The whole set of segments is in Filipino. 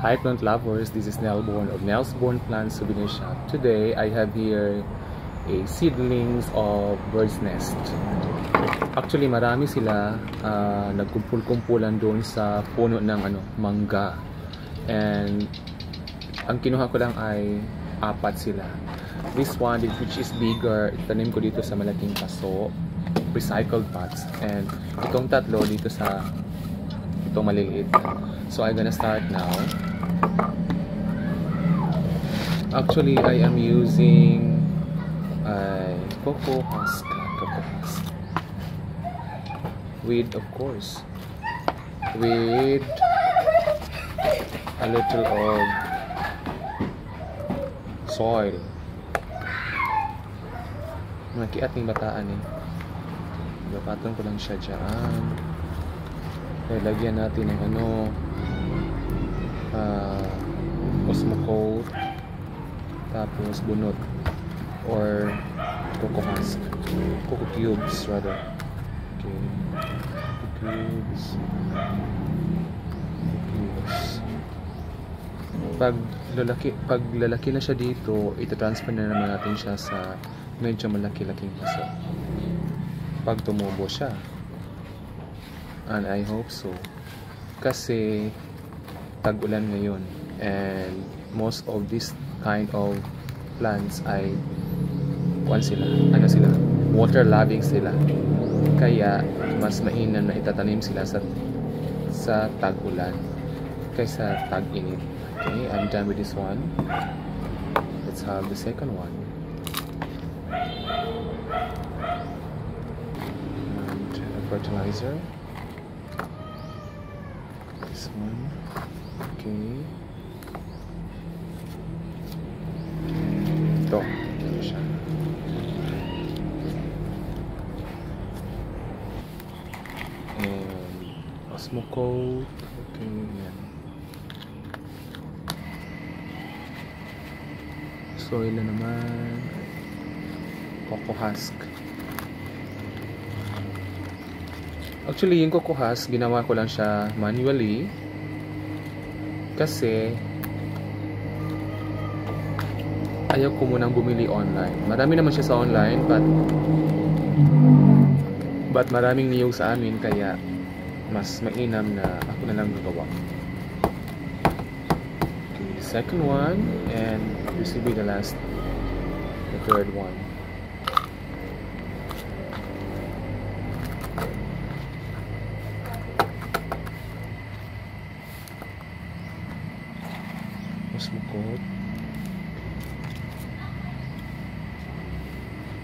Hi plant lovers, this is Nelborn of Nelsborn Plant Souvenir Shop. Today I have here a seedlings of bird's nest. Actually marami sila, nagkumpul-kumpulan doon sa puno ng mangga. And ang kinuha ko lang ay 4 sila. This one which is bigger, itanim ko dito sa malaking paso, recycled pots. And itong 3 dito sa itong maliliit. So I'm gonna start now. Actually, I am using cocoa husk with, of course, with a little of soil. Nakiat ng bataan eh. Bapatan ko lang siya dyan. Kaya lagyan natin ng Osmocote, tapos bunot or cocoa husk, cocoa cubes rather. Okay, cocoa cubes. Pag lalaki na siya dito, ita-transfer na naman natin siya sa medyo malaki-laking paso. Pag tumubo siya, and I hope so, kasi tag-ulan ngayon, and most of this kind of plants ay water loving sila, kaya mas mainam na itatanim sila sa tag-ulan kaysa tag-init. Okay, I'm done with this one. Let's have the second one. And fertilizer. This one. Okay. Ito siya. And Osmocote. Okay, yan. Soil na naman. Cocoa husk. Actually, yung cocoa husk, ginawa ko lang siya manually. Kasi ayaw ko munang bumili online. Marami naman siya sa online, but maraming niyog sa amin, kaya mas mainam na ako na lang nagawa. Okay, the second one, and this will be the third one. Osmocote.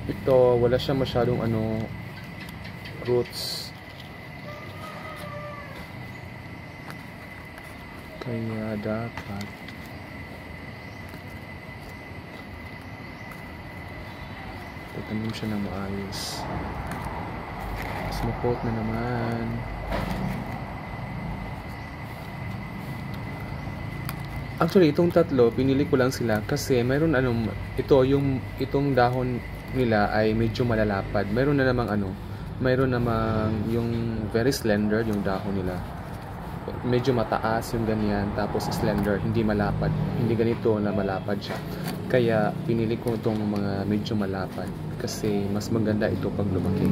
Ito, wala siya masyadong roots, kaya dapat tatanim siya ng maayos. Osmocote na naman. Actually, itong 3 pinili ko lang sila kasi mayroon itong dahon nila ay medyo malalapad. Mayroon namang yung very slender yung dahon nila. Medyo mataas yung ganyan, tapos slender, hindi malapad. Hindi ganito na malapad siya. Kaya pinili ko itong mga medyo malapad kasi mas maganda ito pag lumaki.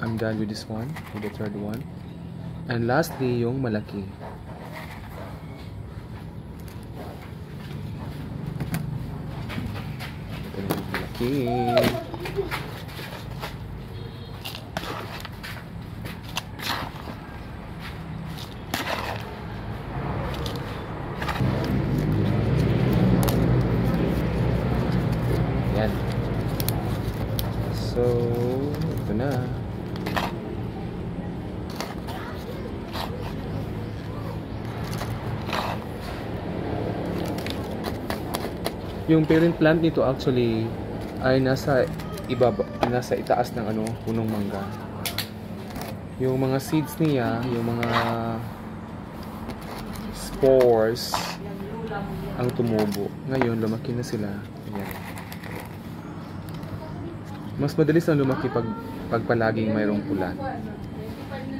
I'm done with this one, with the third one. And lastly, yung malaki. Okay. Yan. So, ito na. Yung parent plant nito actually ay nasa itaas ng punong mangga. Yung mga seeds niya, yung mga spores ang tumubo. Ngayon lumaki na sila. Ayan. Mas madalis ang lumaki pag palaging mayroong ulan.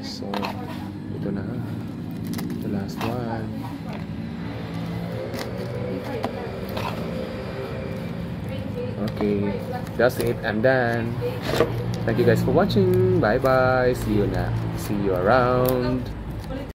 So ito na. Ito lang. Last one. Okay, that's it. I'm done. Thank you guys for watching. Bye bye. See you around.